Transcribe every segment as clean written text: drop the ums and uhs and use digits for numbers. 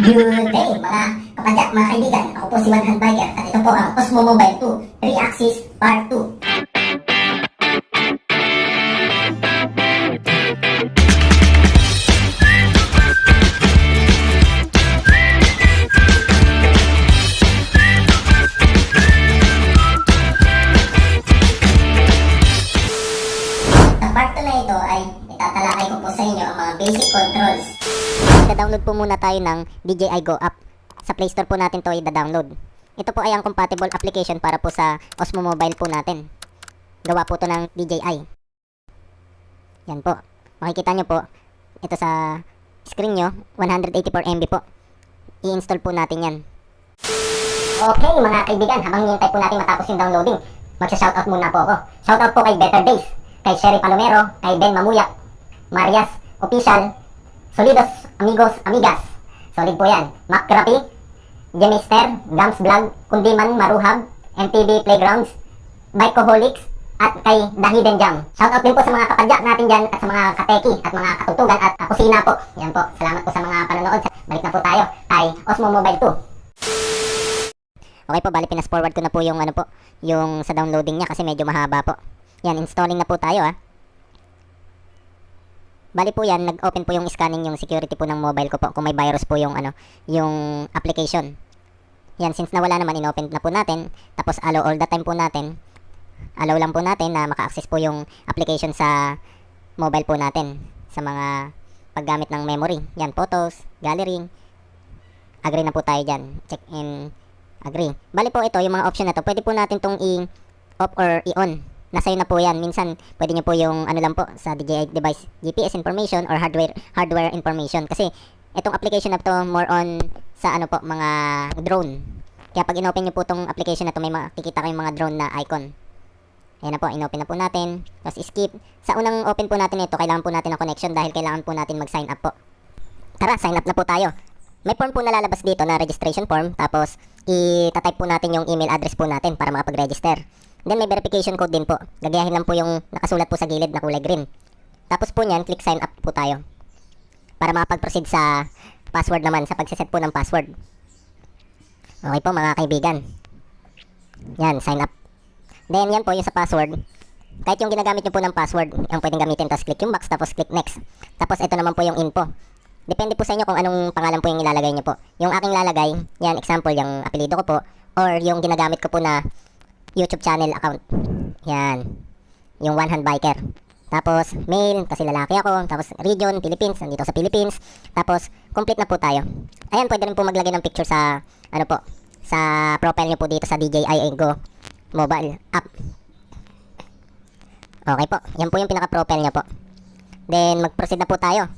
Good day mga kapadyak, mga kaibigan. Ako po si One Hand Biker at ito po ang Osmo Mobile 2 3-Axis Part 2. Sa part 2 na ito ay itatalakay ko po sa inyo ang mga basic controls. Download po muna tayo ng DJI Go app. Sa Play Store po natin to i-download. Ito po ay ang compatible application para po sa Osmo Mobile po natin. Gawa po to ng DJI. Yan po. Makikita nyo po, ito sa screen nyo, 184 MB po. I-install po natin yan. Okay mga kaibigan, habang hintay po natin matapos yung downloading, magsa-shoutout muna po ako. Shoutout po kay Better Days, kay Sherry Palomero, kay Ben Mamuyak, Marias Official, Solidos Amigos Amigas, solid po yan. Mac Grapi, Jemister, Gams Vlog, Kundiman Maruhab, MTV Playgrounds, Bikeaholics, at kay The Hidden Jam. Shoutout din po sa mga kapadyak natin dyan at sa mga kateki at mga katutugan at kusina po. Yan po, salamat po sa mga panonood. Balik na po tayo kay Osmo Mobile 2. Okay po, bali pinas forward ko na po yung ano po, yung sa downloading niya kasi medyo mahaba po. Yan, installing na po tayo ah. Bali po yan, nag-open po yung scanning yung security po ng mobile ko po kung may virus po yung ano, yung application. Yan, since nawala naman, in-open na po natin. Tapos allow all the time po natin. Allow lang po natin na maka-access po yung application sa mobile po natin sa mga paggamit ng memory. Yan, photos, gallery. Agree na po tayo dyan. Check in, agree. Bali po ito, yung mga option na to, pwede po natin tong i-off or i-on. Nasa na po yan. Minsan, pwede nyo po yung ano lang po sa DJI device, GPS information or hardware information. Kasi, itong application na to, more on sa ano po, mga drone. Kaya pag inopen nyo po tong application na to, may makikita kayong mga drone na icon. Ayan na po, inopen na po natin. Tapos skip. Sa unang open po natin ito, kailangan po natin ng connection dahil kailangan po natin mag-sign up po. Tara, sign up na po tayo. May form po nalalabas dito na registration form. Tapos, i-type po natin yung email address po natin para makapag-register. Then may verification code din po. Gagayahin lang po yung nakasulat po sa gilid na kulay green. Tapos po niyan, click sign up po tayo. Para makapag-proceed sa password naman, sa pagsiset po ng password. Okay po mga kaibigan. Yan, sign up. Then yan po yung sa password. Kahit yung ginagamit nyo po ng password, ang pwedeng gamitin. Tapos click yung box, tapos click next. Tapos ito naman po yung info. Depende po sa inyo kung anong pangalan po yung ilalagay nyo po. Yung aking lalagay, yan example, yung apelido ko po. Or yung ginagamit ko po na YouTube channel account. Yan. Yung One Hand Biker. Tapos, mail, kasi lalaki ako. Tapos, region, Philippines. Nandito sa Philippines. Tapos, complete na po tayo. Ayan, pwede rin po maglagay ng picture sa, ano po, sa profile nyo po dito sa DJI Go mobile app. Okay po. Yan po yung pinaka-profile nyo po. Then, mag-proceed na po tayo.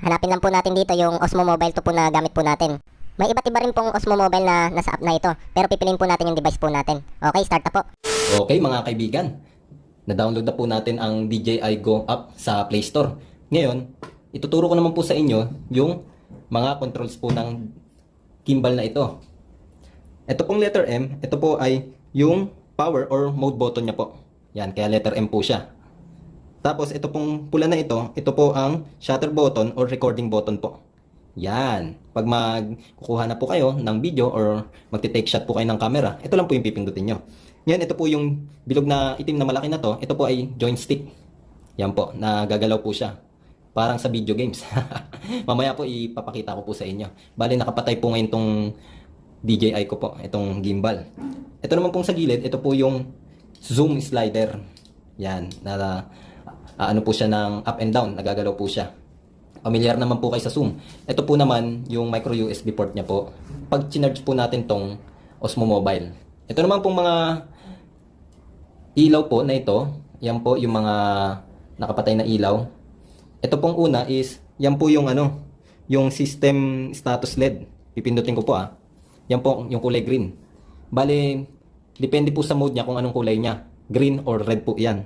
Hanapin lang po natin dito yung Osmo Mobile 2 po na gamit po natin. May iba't iba rin pong Osmo Mobile na nasa app na ito. Pero pipiliin po natin yung device po natin. Okay, start na po. Okay mga kaibigan, na-download na po natin ang DJI Go app sa Play Store. Ngayon, ituturo ko naman po sa inyo yung mga controls po ng gimbal na ito. Ito pong letter M, ito po ay yung power or mode button niya po. Yan, kaya letter M po siya. Tapos ito pong pula na ito po ang shutter button or recording button po. Yan. Pag magkukuha na po kayo ng video or magti-take shot po kayo ng camera, ito lang po yung pipindutin nyo. Ngayon, ito po yung bilog na itim na malaki na to. Ito po ay joystick. Yan po, nagagalaw po siya. Parang sa video games. Mamaya po ipapakita ko po sa inyo. Bali, nakapatay po ngayon tong DJI ko po, itong gimbal. Ito naman pong sa gilid, ito po yung zoom slider. Yan, ano po siya ng up and down, nagagalaw po siya. Familiar naman po kayo sa zoom. Ito po naman yung micro USB port niya po. Pag chinarge po natin tong Osmo Mobile. Ito naman pong mga ilaw po na ito. Yan po yung mga nakapatay na ilaw. Ito pong una is, yan po yung ano, yung system status LED. Pipindutin ko po ah. Yan po yung kulay green. Bale, depende po sa mode niya kung anong kulay niya. Green or red po yan.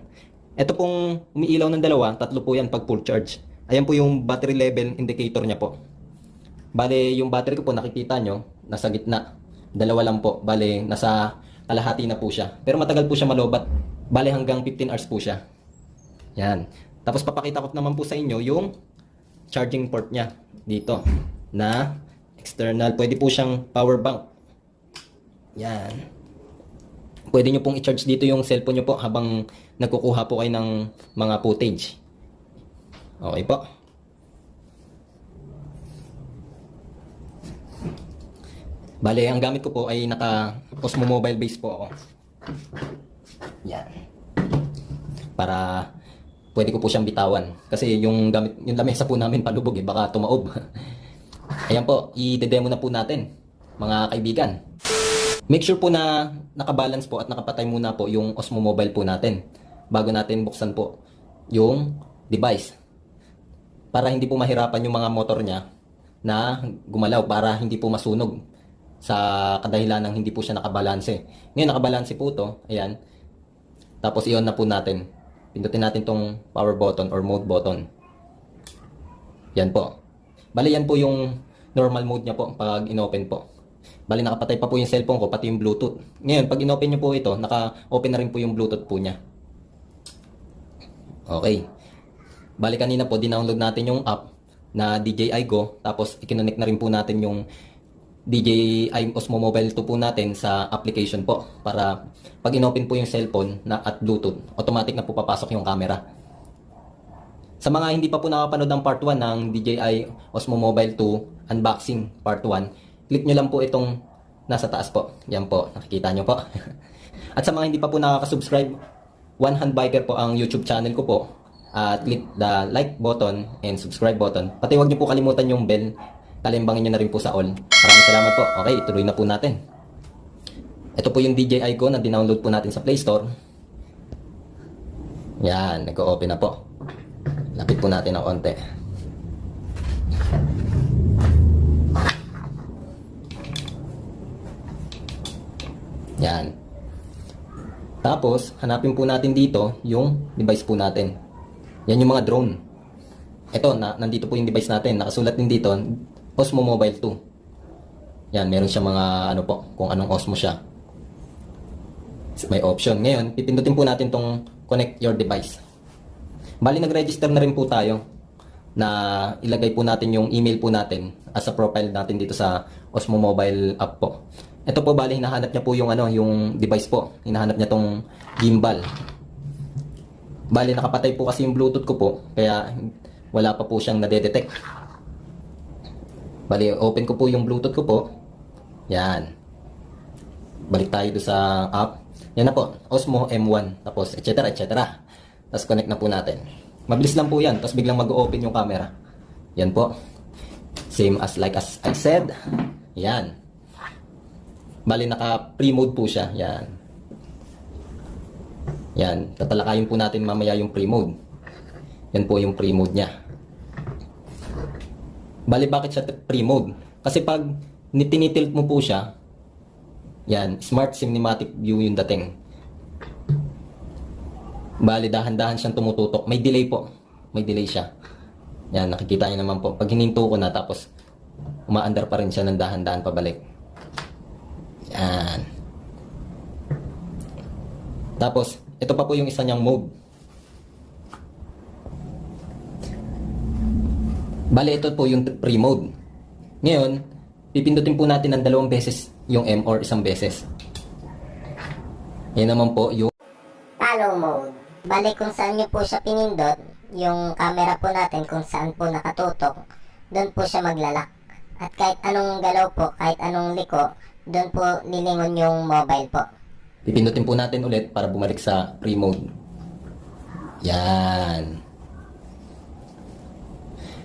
Ito pong umiilaw ng dalawa, tatlo po yan pag full charge. Ayan po yung battery level indicator niya po. Bale, yung battery ko po nakikita nyo, nasa gitna. Dalawa lang po. Bale, nasa kalahati na po siya. Pero matagal po siya malobat. Bale, hanggang 15 hours po siya. Yan. Tapos papakita ko naman po sa inyo yung charging port niya dito. Na external. Pwede po siyang power bank. Yan. Pwede nyo pong i-charge dito yung cellphone nyo po habang nagkukuha po kayo ng mga footage. Okay po. Bale, ang gamit ko po ay naka Osmo Mobile base po ako. Yan. Para pwede ko po siyang bitawan. Kasi yung gamit, yung lamesa po namin palubog baka tumaob. Ayan po, i-demo na po natin, mga kaibigan. Make sure po na nakabalance po at nakapatay muna po yung Osmo Mobile po natin bago natin buksan po yung device. Para hindi po mahirapan yung mga motor niya na gumalaw, para hindi po masunog sa kadahilan ng hindi po siya nakabalanse. Ngayon nakabalanse po to, ayan. Tapos i-on na po natin. Pindutin natin tong power button or mode button. Yan po. Bali yan po yung normal mode niya po pag inopen po. Bali nakapatay pa po yung cellphone ko, pati yung Bluetooth. Ngayon pag inopen niyo po ito, naka-open na rin po yung Bluetooth po niya. Okay. Bali kanina po dinownload natin yung app na DJI Go, tapos i-connect na rin po natin yung DJI Osmo Mobile 2 po natin sa application po, para pag inopen po yung cellphone na at Bluetooth, automatic na po papasok yung camera. Sa mga hindi pa po nakapanood ng part 1 ng DJI Osmo Mobile 2 unboxing part 1, click nyo lang po itong nasa taas po. Yan po, nakikita nyo po. At sa mga hindi pa po nakaka-subscribe, One Hand Biker po ang YouTube channel ko po. Click the like button and subscribe button. Pati huwag nyo po kalimutan yung bell. Kalimbangin nyo na rin po sa all. Maraming salamat po. Okay, ituloy na po natin. Ito po yung DJI Go na dinownload po natin sa Play Store. Yan, nag-o-open na po. Lapit po natin ng konti. Yan. Tapos, hanapin po natin dito yung device po natin. Yan yung mga drone. Ito, nandito po yung device natin. Nakasulat din dito, Osmo Mobile 2. Yan, meron siya mga ano po, kung anong Osmo siya. May option. Ngayon, pipindutin po natin tong connect your device. Bali, nag-register na rin po tayo na ilagay po natin yung email po natin as a profile natin dito sa Osmo Mobile app po. Ito po, bali, hinahanap niya po yung ano, yung device po. Hinahanap niya tong gimbal. Bali, nakapatay po kasi yung Bluetooth ko po, kaya wala pa po siyang nade-detect. Bali, open ko po yung Bluetooth ko po. Yan. Balik tayo doon sa app. Yan na po, Osmo M1. Tapos, etc. Tapos, connect na po natin. Mabilis lang po yan. Tapos, biglang mag-open yung camera. Yan po. Same as like as I said. Yan. Bali, naka-pre-mode po siya. Yan. Yan. Tatalakayin po natin mamaya yung pre-mode. Yan po yung pre-mode niya. Bali, bakit siya pre-mode? Kasi pag tinitilt mo po siya, yan, smart cinematic view yung dating. Bali, dahan-dahan siyang tumututok. May delay po. May delay siya. Yan, nakikita niyo naman po. Pag hininto ko na, tapos umaandar pa rin siya ng dahan-dahan pabalik. Yan. Tapos, ito pa po yung isa niyang mode. Bali, ito po yung pre-mode. Ngayon, pipindutin po natin ng 2 beses yung M or 1 beses. Yan naman po yung Follow mode. Bali kung saan nyo po siya pinindot, yung camera po natin kung saan po nakatutok, doon po siya maglalak. At kahit anong galaw po, kahit anong liko, doon po lilingon yung mobile po. pipindutin po natin ulit para bumalik sa pre-mode. Yan.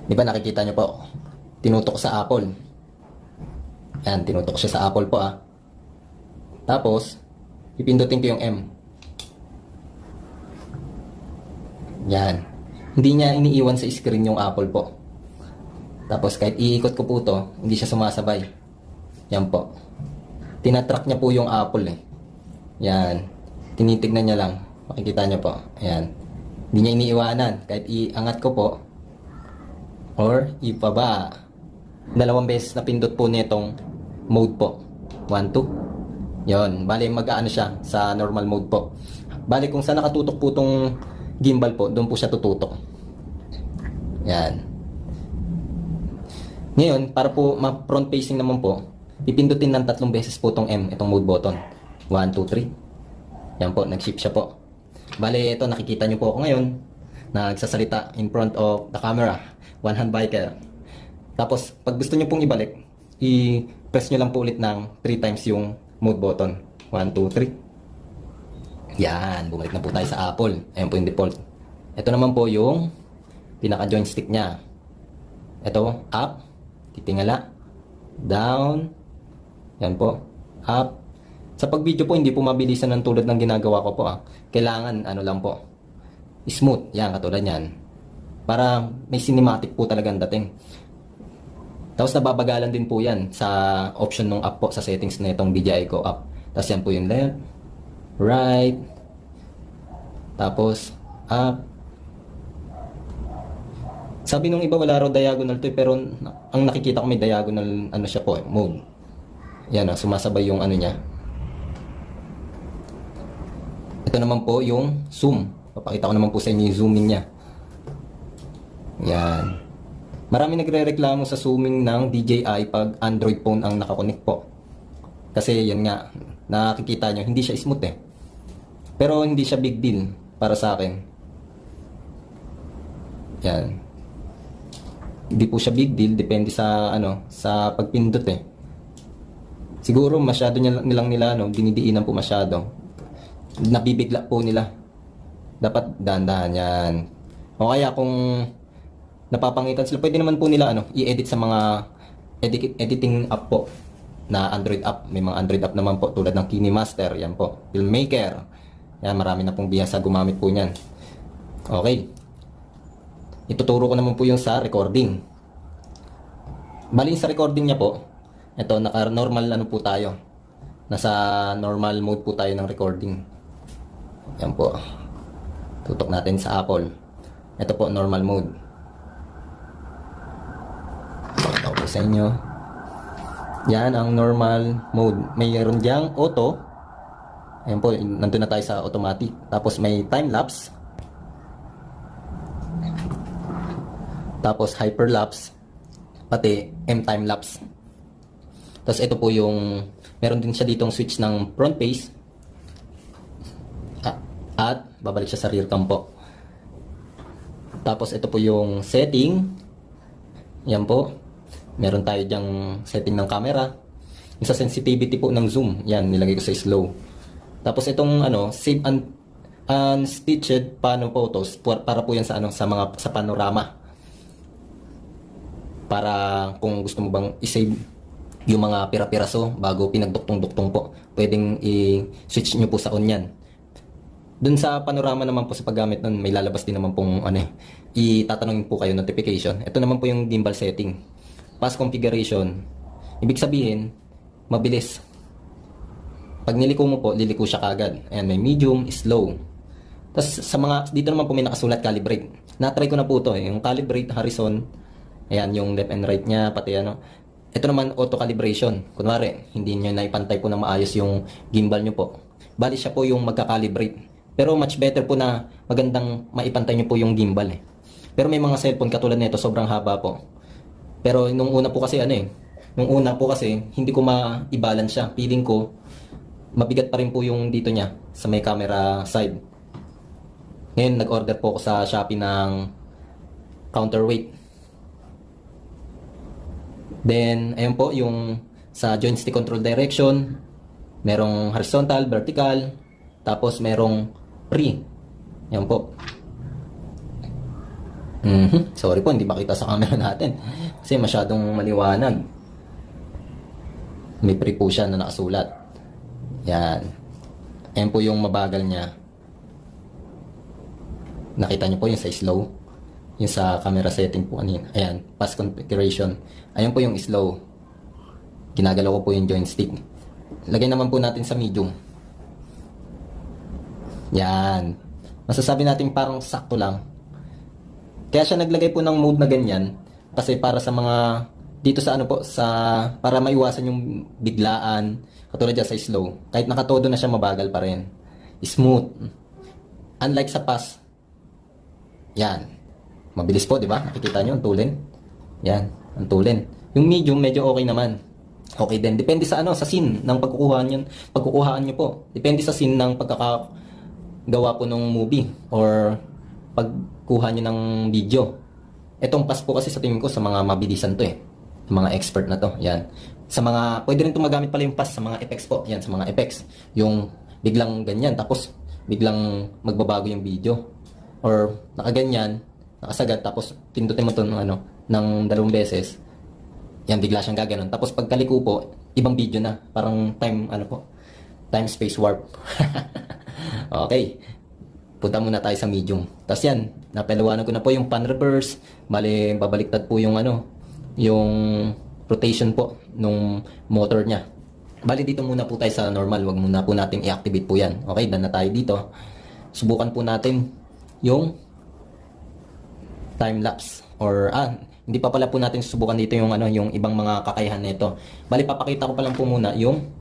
Di ba nakikita nyo po? Tinutok sa Apple. Yan, tinutok siya sa Apple po Tapos, pipindutin ko yung M. Yan. Hindi niya iniiwan sa screen yung Apple po. Tapos kahit iikot ko po to, hindi siya sumasabay. Yan po. Tinatrack niya po yung Apple Yan. Tinitignan niya lang. Makikita niyo po. Ayan. Hindi niya iniiwanan. Kahit iangat ko po, or ipaba. 2 beses na pindot po nitong mode po. 1, 2. Yon, bali mag-aano siya sa normal mode po. Bali kung saan nakatutok po tong gimbal po, doon po siya tututok. Yan. Ngayon, para po ma-front facing naman po, pipindutin ng 3 beses po itong M, itong mode button. 1, 2, 3. Yan po, nag-shift siya po. Bale, ito, nakikita nyo po ako ngayon. Nagsasalita in front of the camera. One hand biker. Tapos, pag gusto nyo pong ibalik, i-press nyo lang po ulit ng 3 times yung mode button. 1, 2, 3. Yan, bumalik na po tayo sa Apple. Ayan po yung default. Ito naman po yung pinaka-joystick niya. Ito, up, titingala, down, yan po, up. Sa pag-video po, hindi po mabilisan ng tulad ng ginagawa ko po. Kailangan, ano lang po, smooth, yan, katulad yan. Para may cinematic po talagang dating. Tapos nababagalan din po yan sa option ng up po, sa settings na itong DJI Go up. Tapos yan po yung left, right, tapos up. Sabi nung iba wala raw diagonal to, pero ang nakikita ko may diagonal ano siya po, mode. Yan, sumasabay yung ano niya. Ito naman po yung zoom. Papakita ko naman po sa inyo yung zooming niya. Yan. Marami nagrereklamo sa zooming ng DJI pag Android phone ang nakakonect po. Kasi yan nga, nakikita nyo, hindi siya smooth eh. Pero hindi siya big deal para sa akin. Yan. Hindi po siya big deal, depende sa ano, sa pagpindot eh. Siguro masyado nilang nila dinidiinan po masyado. Nabibigla po nila. Dapat dahan-dahan yan. O kaya kung napapangitan sila, pwede naman po nila i-edit sa mga editing app po na Android app. May mga Android app naman po tulad ng KineMaster, yan po. Filmmaker. Yan, marami na pong bihasa gumamit po niyan. Okay. Ituturo ko naman po yung sa recording. Bali sa recording niya po, ito naka-normal po tayo. Nasa normal mode po tayo ng recording. Yan po. Tutok natin sa Apple. Ito po normal mode. Ito po sa inyo. Yan ang normal mode. Mayroon diyang auto. Ayan po, nandun na tayo sa automatic. Tapos may time lapse. Tapos hyperlapse, pati M-time-lapse. Tapos ito po yung, meron din siya ditong switch ng front face. At babalik siya sa rear cam po. Tapos ito po yung setting. Yan po. Meron tayo dyang setting ng camera. Yung sa sensitivity po ng zoom, yan, nilagay ko sa slow. Tapos itong save unstitched pano photos, para po yan sa sa panorama. Para kung gusto mo bang i-save yung mga pira-piraso bago pinagduktong-duktong po, pwedeng i-switch nyo po sa on yan. Dun sa panorama naman po sa paggamit nun, may lalabas din naman pong itatanungin po kayo notification. Ito naman po yung gimbal setting. Fast configuration. Ibig sabihin, mabilis. Pag niliko mo po, liliko siya kagad. Ayan, may medium, slow. Tapos sa mga, dito naman po may nakasulat calibrate. Na-try ko na po ito yung calibrate, horizon. Ayan, yung left and right niya, pati Ito naman, auto calibration. Kunwari, hindi nyo naipantay po na maayos yung gimbal nyo po. Bali siya po yung magka-calibrate. Pero much better po na magandang maipantay nyo po yung gimbal eh. Pero may mga cellphone katulad nito, sobrang haba po. Pero nung una po kasi hindi ko ma-balance siya. Feeling ko, mabigat pa rin po yung dito niya sa may camera side. Ngayon, nag-order po ako sa Shopee ng counterweight. Then, ayun po, yung sa joystick control direction, merong horizontal, vertical, tapos merong free. Yan po. Sorry po, hindi makita sa camera natin. Kasi masyadong maliwanag. May free po siya na nakasulat. Yan. Ayan po yung mabagal niya. Nakita niyo po yung sa slow. Yung sa camera setting po kanina. Ayan, fast configuration. Ayan po yung slow. Ginagalaw ko po yung joystick. Lagay naman po natin sa medium. Yan. Masasabi natin parang sakto lang. Kaya siya naglagay po ng mode na ganyan. Kasi para sa mga, dito sa para maiwasan yung biglaan. Katulad dyan sa slow. Kahit nakatodo na siya, mabagal pa rin. Smooth. Unlike sa fast. Yan. Mabilis po, di ba? Nakikita nyo ang tulin. Yan. ang tulin. Yung medium, medyo okay naman. Okay din. Depende sa ano, sa scene ng pagkukuhaan nyo po. Depende sa scene ng pagkakagawa po ng movie or pagkuha nyo ng video. Etong pass po kasi sa tingin ko sa mga mabilisan to eh. Sa mga expert na to. Yan. Sa mga, pwede rin magamit pala yung pass sa mga effects po. Yan, sa mga effects. Yung biglang ganyan, tapos biglang magbabago yung video. Or nakaganyan, nakasagad, tapos pindutin mo to ng 2 beses. Yan, bigla siyang gaganon. Tapos pagkaliko po, ibang video na. Parang time space warp. Okay. Punta muna tayo sa medium. Tapos yan, napaliwanag ko na po yung pan reverse. Bale, babaliktad po yung yung rotation po nung motor niya. Bali, dito muna po tayo sa normal. Wag muna po natin i-activate po yan. Okay, done na tayo dito. Subukan po natin yung time lapse or hindi pa pala po natin susubukan dito yung yung ibang mga kakayahan nito. Bali, papakita ko pa lang po muna yung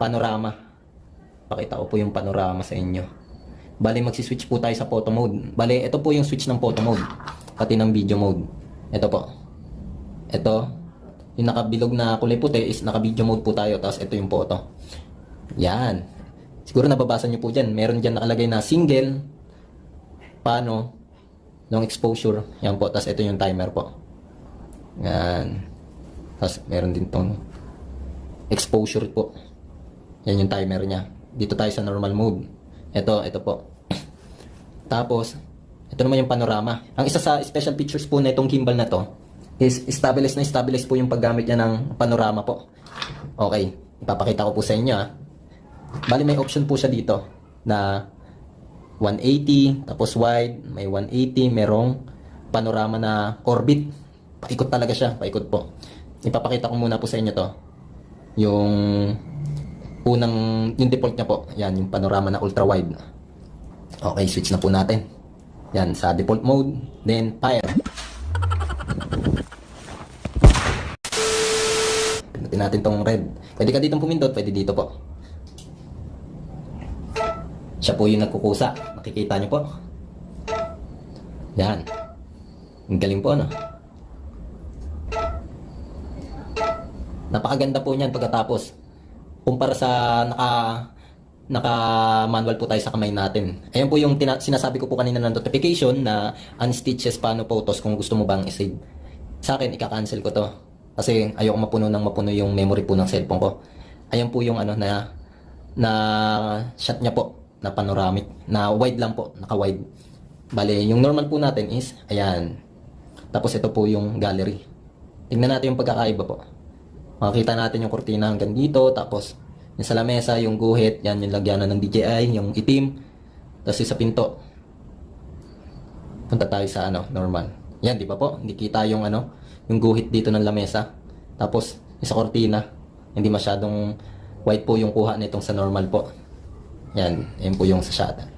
panorama. Pakita ko po yung panorama sa inyo. Bali, magsi-switch po tayo sa photo mode. Bali, ito po yung switch ng photo mode, pati ng video mode. Ito po. Ito, yung nakabilog na kulay puti is naka-video mode po tayo. Tapos ito yung photo. Yan. Siguro nababasa nyo po dyan. Meron dyan nakalagay na single, pano, long exposure. Yan po. Tapos ito yung timer po. Yan. Tapos meron din tong exposure po. Yan yung timer niya. Dito tayo sa normal mode. Ito po. Tapos, ito naman yung panorama. Ang isa sa special features po na itong gimbal na to is stabilize po yung paggamit niya ng panorama po. Okay. Ipapakita ko po sa inyo Bali, may option po siya dito na 180, tapos wide, may 180, merong panorama na orbit. Paikot talaga siya, paikot po. Ipapakita ko muna po sa inyo to. Yung yung default niya po. Yan, yung panorama na ultra wide. Okay, switch na po natin. Yan, sa default mode, then fire. Pinutin natin tong red. Pwede ka ditong pumindot, pwede dito po. Siya po yung nagkukusa. Makikita nyo po. Yan. Ang galing po, Napakaganda po niyan pagkatapos. Kumpara sa naka-manual po tayo sa kamay natin. Ayan po yung sinasabi ko po kanina ng notification na unstitches paano photos kung gusto mo bang i-save. Sa akin, ika-cancel ko to. Kasi ayoko mapuno yung memory po ng cellphone ko. Ayan po yung na shot niya po na panoramic. Na wide lang po, naka-wide. Bale, yung normal po natin is, ayan. Tapos ito po yung gallery. Tingnan natin yung pagkakaiba po. Makikita natin yung kurtina hanggang dito, tapos yung sa lamesa, yung guhit, yan yung lagyanan ng DJI, yung itim, tapos yung sa pinto. Punta tayo sa normal. Yan, di ba po? Hindi kita yung yung guhit dito ng lamesa. Tapos yung sa kurtina, hindi masyadong white po yung kuha nitong sa normal po. Yan po yung sa shutter.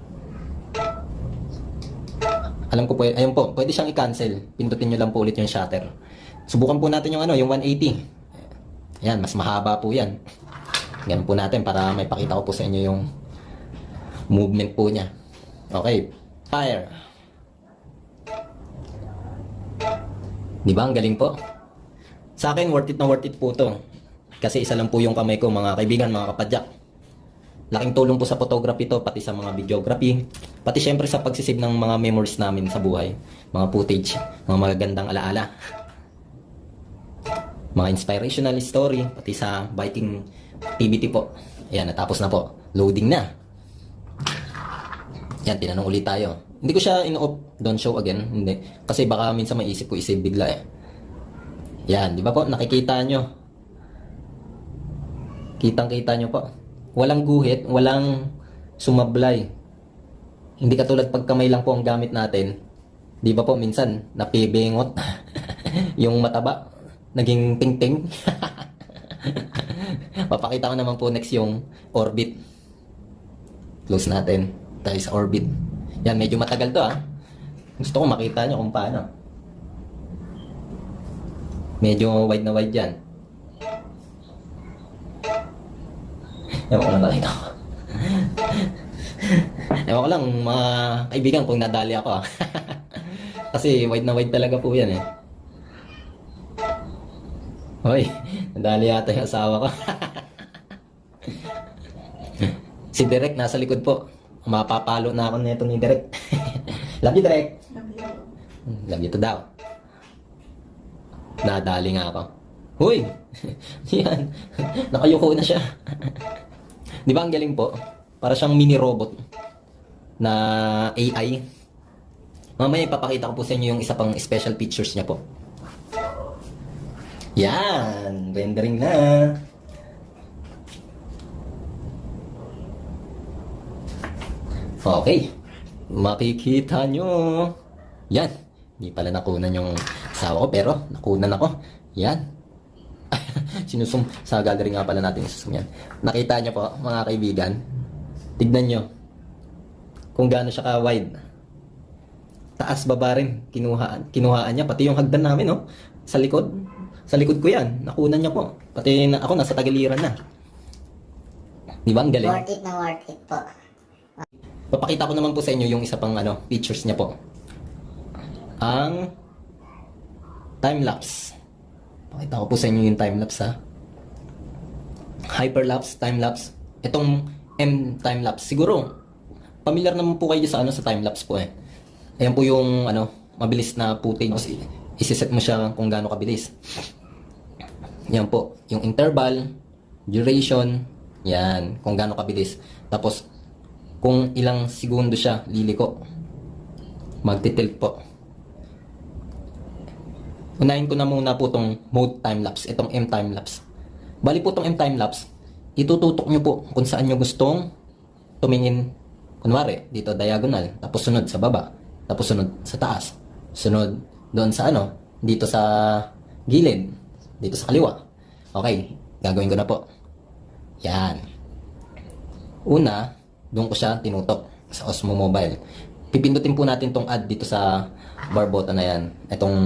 Alam ko po, ayun po, pwede siyang i-cancel. Pindutin nyo lang po ulit yung shutter. Subukan po natin yung yung 180. Yan, mas mahaba po yan. Ganun po natin para may pakita ko po sa inyo yung movement po niya. Okay, fire. Di ba? Ang galing po. Sa akin, worth it na worth it po to. Kasi isa lang po yung kamay ko, mga kaibigan, mga kapadyak. Laking tulong po sa photography to, pati sa mga videography, pati syempre sa pagsisave ng mga memories namin sa buhay. Mga footage, mga magagandang alaala. Mga inspirational story, pati sa biking activity po. Ayan, natapos na po. Loading na. Yan, tinanong ulit tayo. Hindi ko siya in-off, don't show again. Hindi. Kasi baka minsan maisip ko isave bigla Yan, di ba po? Nakikita nyo. Kitang-kita nyo po. Walang guhit, walang sumablay. Hindi katulad pag kamay lang po ang gamit natin. Di ba po minsan, napibengot. Yung mataba. Naging ting-ting. Papakita ko naman po next yung orbit. Close natin. Tayo sa orbit. Yan, medyo matagal to Gusto ko makita nyo kung paano. Medyo wide na wide yan. Ewan ko lang nakita ko. Ewan ko lang mga kaibigan kung nadali ako Kasi wide na wide talaga po yan Hoy, nadali yata yung asawa ko. Si Direk nasa likod po. Mapapalo na ako nito ni Direk. Love you, Direk. Love you to daw. Nadali nga ako. Hoy! Yan. Nakayuko na siya. Di ba ang galing po? Para siyang mini robot na AI. Mamaya ipapakita ko po sa inyo yung isa pang special features niya po. Yan! Rendering na! Okay. Makikita nyo. Yan. Hindi pala nakunan yung asawa ko, pero nakunan ako. Yan. Sinusum sa gallery nga pala natin isusum yan. Nakita nyo po, mga kaibigan. Tignan nyo. Kung gaano siya ka-wide. Taas baba rin. Kinuhaan niya. Pati yung hagdan namin, no? Sa likod. Sa likod ko yan. Nakunan niya po. Pati ako nasa tagiliran na. Di ba ang galing? Worth it na worth it po. Papakita ko naman po sa inyo yung isa pang features niya po. Ang time-lapse. Pakita ko po sa inyo yung time-lapse ha. Hyperlapse, time-lapse. Itong M time-lapse. Siguro, familiar naman po kayo sa sa time-lapse po eh. Ayan po yung mabilis na footage. Isiset mo siya kung gaano kabilis. Yan po. Yung interval, duration, yan. Kung gaano kabilis. Tapos, kung ilang segundo siya liliko, magtitilt po. Unahin ko na muna po itong mode time-lapse, itong M time-lapse. Bali po itong M time-lapse, itututok nyo po kung saan nyo gustong tumingin. Kunwari, dito diagonal, tapos sunod sa baba, tapos sunod sa taas, sunod doon sa dito sa gilid, dito sa kaliwa. Okay, gagawin ko na po. Yan. Una, doon ko siya tinutok sa Osmo Mobile. Pipindutin po natin tong add dito sa bar button na yan. Itong,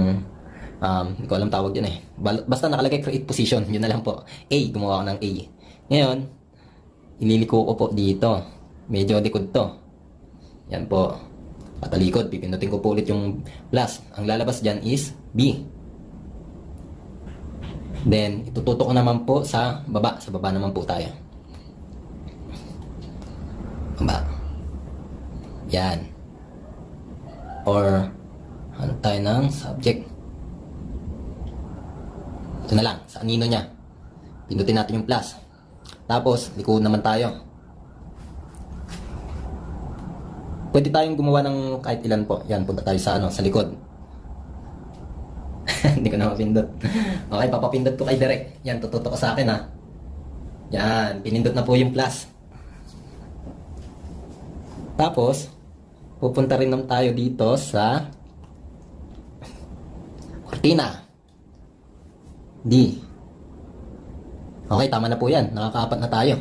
hindi ko alam tawag yun eh. Basta nakalagay create position, yun na lang po. A, gumawa ko ng A. Ngayon, ililiko ko po dito. Medyo likod to. Yan po. Patalikod, pipindutin ko po ulit yung plus. Ang lalabas dyan is B. Then, itututok ko naman po sa baba. Sa baba naman po tayo. Baba. Yan. Or, tayo ng subject. Ito na lang, sa anino niya. Pindutin natin yung plus. Tapos, liko naman tayo. Pwede tayong gumawa ng kahit ilan po. Yan, punta tayo sa sa likod. Hindi ko na mapindot. Okay, papapindot ko kay Direk. Yan, tututok ko sa akin ha. Yan, pinindot na po yung plus. Tapos, pupunta rin naman tayo dito sa cortina. D. Okay, tama na po yan. Nakakaapat na tayo.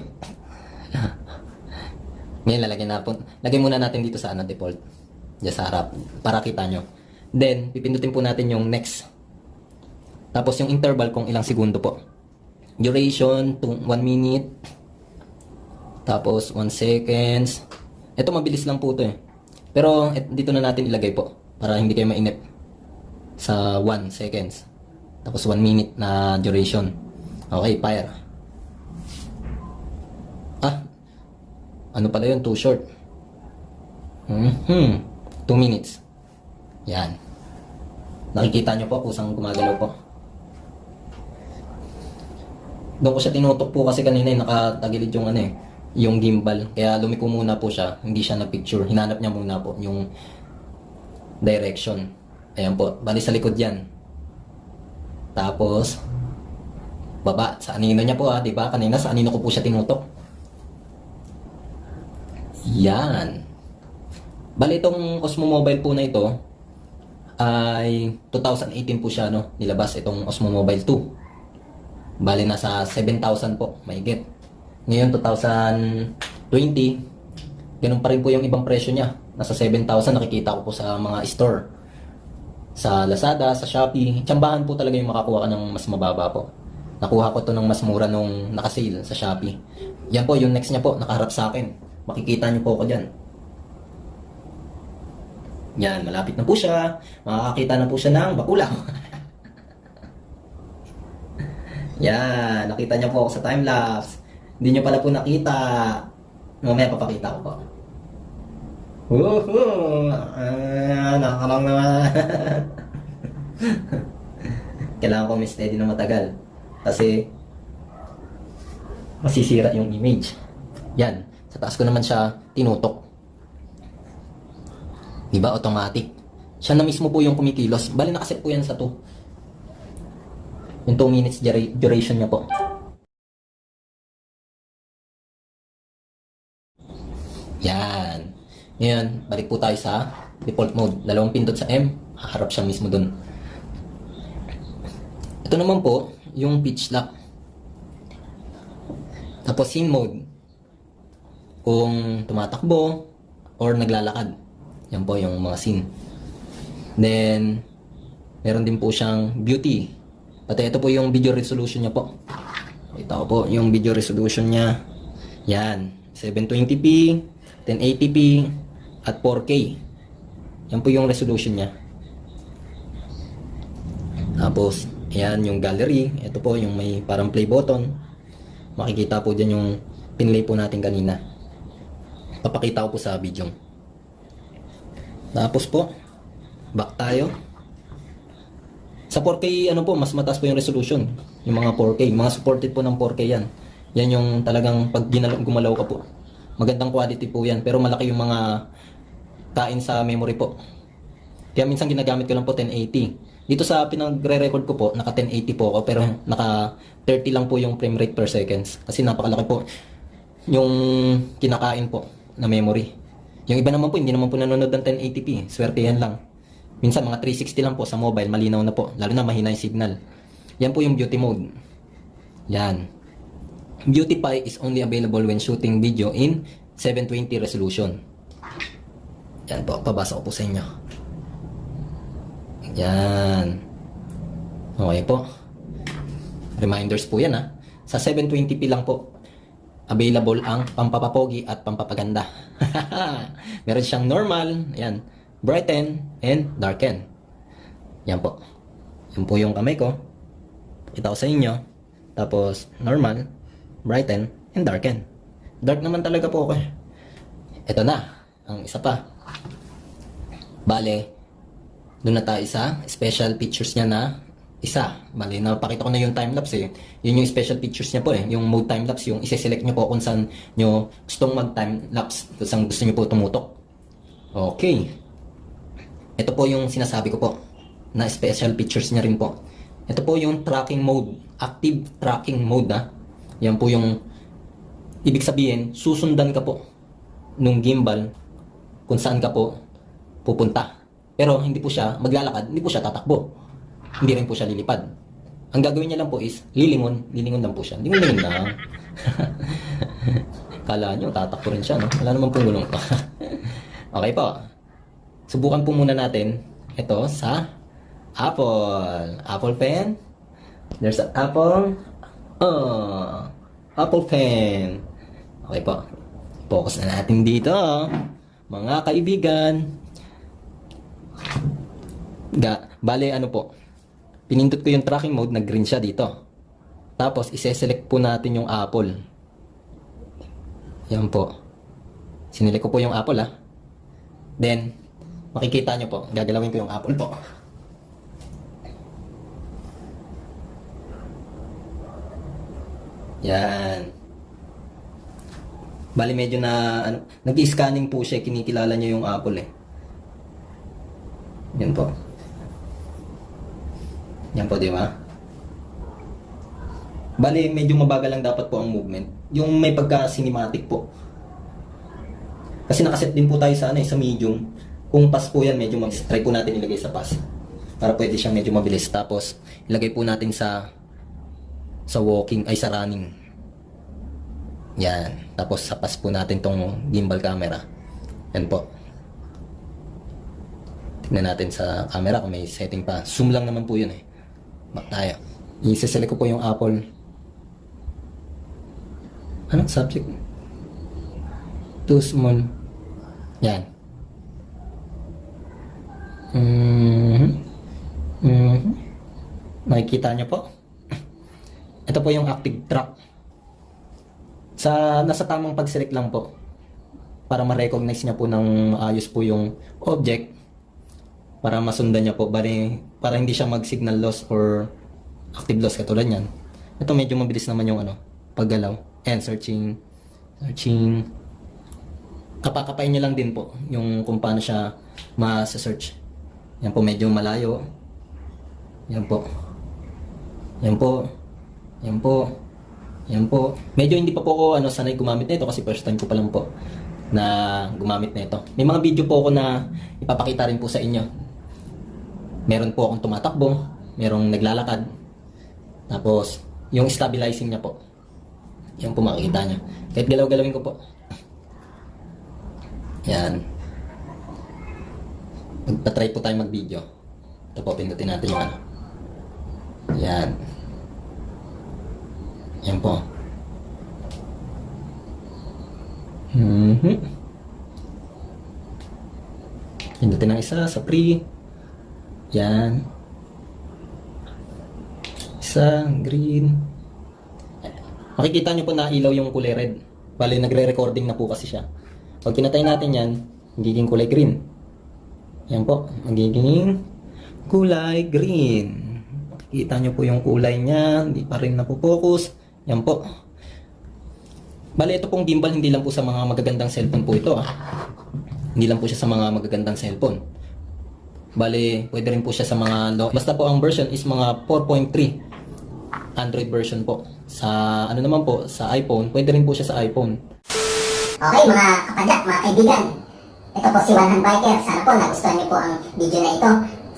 Ngayon, lagay muna natin dito sa default. Diyan sa harap. Para kita nyo. Then, pipindutin po natin yung next. Tapos yung interval kung ilang segundo po. Duration, 1 minute. Tapos, 1 seconds. Ito mabilis lang po ito eh. Pero dito na natin ilagay po para hindi kayo mainip. Sa 1 seconds. Tapos 1 minute na duration. Okay, fire. Ano pala yun? Too short. 2 minutes. Yan. Nakikita nyo po kusang gumagalaw po. Doon ko siya tinutok po kasi kanina nakatagilid yung yung gimbal. Kaya lumiko muna po siya. Hindi siya nag-picture. Hinanap niya muna po yung direction. Ayan po. Bali sa likod yan. Tapos, baba. Sa anino niya po diba? Kanina sa anino ko po siya tinutok. Yan. Bali itong Osmo Mobile po na ito ay 2018 po siya nilabas itong Osmo Mobile 2. Bali nasa 7,000 po. Mahigit. Ngayon 2020, ganun pa rin po yung ibang presyo niya. Nasa 7,000 nakikita ko po sa mga store. Sa Lazada, sa Shopee. Tsambahan po talaga yung makakuha ka ng mas mababa po. Nakuha ko to ng mas mura nung nakasale sa Shopee. Yan po, yung next niya po, nakaharap sa akin. Makikita niyo po ako dyan. Yan, malapit na po siya. Makakakita na po siya ng bakulaw. Yan, nakita niyo po ako sa time-lapse. Hindi niyo pala po nakita. Mamaya papakita ko po. Woohoo! Nakakarang naman. Kailangan ko may steady na matagal. Kasi, masisira yung image. Yan. Sa taas ko naman siya tinutok. Diba? Automatic. Siya na mismo po yung kumikilos. Bali nakaset po yan sa 2. Yung 2 minutes duration niya po. Yan. Ngayon, balik po tayo sa default mode. Dalawang pindot sa M, haharap siya mismo dun. Ito naman po, yung pitch lock. Tapos scene mode. Kung tumatakbo or naglalakad. Yan po yung mga scene. Then, meron din po siyang beauty. Pati ito po yung video resolution niya po. Ito po yung video resolution niya. Yan. 720p, 1080p, at 4K. Yan po yung resolution niya. Tapos, ayan yung gallery. Ito po yung may parang play button. Makikita po dyan yung pinlay po natin kanina. Papakita ko po sa video. Tapos po, back tayo. Sa 4K, ano po, mas mataas po yung resolution. Yung mga 4K. Mga supported po ng 4K yan. Yan yung talagang pag gumalaw ka po. Magandang quality po yan. Pero malaki yung mga kain sa memory po. Kaya minsan ginagamit ko lang po 1080. Dito sa pinagre-record ko po, naka 1080 po ako. Pero naka 30 lang po yung frame rate per seconds. Kasi napakalaki po yung kinakain po na memory. Yung iba naman po, hindi naman po nanonood ng 1080p. Swerte yan lang. Minsan mga 360 lang po sa mobile, malinaw na po. Lalo na mahina yung signal. Yan po yung beauty mode. Yan. Beautify is only available when shooting video in 720 resolution. Yan po, pabasa ko po sa inyo. Yan. Okay po. Reminders po yan ha. Sa 720p lang po available ang pampapapogi at pampapaganda. Meron siyang normal, ayan, brighten and darken. Yan po. Yan po yung kamay ko. Kita ko sa inyo. Tapos normal, brighten and darken. Dark naman talaga po ako. Ito na, ang isa pa. Bale, doon na tayo sa special features niya na isa. Bale, napakita ko na yung time-lapse eh. Yun yung special features niya po eh. Yung mode time-lapse, yung isi-select nyo po kung saan nyo gustong mag-time-lapse. Kung saan gusto nyo po tumutok. Okay. Ito po yung sinasabi ko po na special features niya rin po. Ito po yung tracking mode. Active tracking mode ha. Yan po yung ibig sabihin, susundan ka po nung gimbal kung saan ka po pupunta. Pero hindi po siya maglalakad, hindi po siya tatakbo. Hindi rin po siya lilipad. Ang gagawin niya lang po is lilingon lang po siya. Lingon lang. Kala nyo, tatakbo rin siya, no? Wala naman pong gulong pa. Okay po. Subukan po muna natin ito sa Apple. Apple pen. There's an Apple. Apple pen. Okay po. Focus na natin dito, mga kaibigan. Bale, ano po, pinindot ko yung tracking mode, nag-green siya dito. Tapos, ise-select po natin yung Apple. Yan po. Sinelect ko po yung Apple, ha. Then, makikita nyo po, gagalawin ko yung Apple po. Yan. Bali, medyo na, nag-scanning po siya, kinikilala niya yung Apple, eh. Yan po. Yan po, di ba? Bali, medyo mabagal lang dapat po ang movement. Yung may pagka-cinematic po. Kasi nakaset din po tayo sa, sa medium. Kung pass po yan, medyo try po natin ilagay sa pass. Para pwede siyang medyo mabilis. Tapos, ilagay po natin sa walking, ay sa running. Yan. Tapos, sa pass po natin tong gimbal camera. Yan po. Tignan natin sa camera kung may setting pa. Zoom lang naman po yun eh. Back tayo. I-select ko po yung Apple. Anong subject? Too small. Yan. Nakikita nyo po? Ito po yung active track. Nasa tamang pag-select lang po para ma-recognize niya po ng ayos po yung object, para masundan niya po, para hindi siya mag-signal loss or active loss katulad niyan. Ito medyo mabilis naman yung paggalaw. And searching. Kapakapain niyo lang din po yung kung paano siya ma-search. Yan po, medyo malayo. Yan po. Yan po. Yan po. Yan po. Medyo hindi pa po ako sanay gumamit nito kasi first time ko pa lang po na gumamit nito. May mga video po ako na ipapakita rin po sa inyo. Meron po akong tumatakbo, merong naglalakad. Tapos, yung stabilizing niya po. Yan po makikita niyo. Kahit galaw-galawin ko po. Yan. Magpa-try po tayo mag-video. Ito po, pindutin natin yung Yan. Yan po. Pindutin ang isa sa free. Yan. Isa, green. Makikita nyo po na ilaw yung kulay red. Bali, nagre-recording na po kasi siya. Pag pinatay natin yan, magiging kulay green. Yan po, magiging kulay green. Makikita nyo po yung kulay niya, hindi pa rin napopokus. Yan po. Bali, ito pong gimbal, hindi lang po sa mga magagandang cellphone po ito. Hindi lang po siya sa mga magagandang cellphone. Bali, pwede rin po siya sa mga low. Basta po ang version is mga 4.3 Android version po. Sa naman po, sa iPhone, pwede rin po siya sa iPhone. Okay mga kapadyak, mga kaibigan. Ito po si One Hand Biker. Sana po nagustuhan niyo po ang video na ito.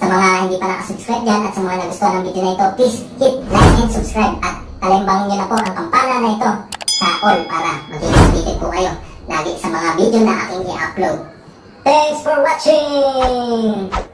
Sa mga hindi pa nakasubscribe dyan at sa mga nagustuhan ng video na ito, please hit like and subscribe at alimbangin niyo na po ang kampana na ito sa all para maging updated po kayo lagi sa mga video na aking i-upload. Thanks for watching!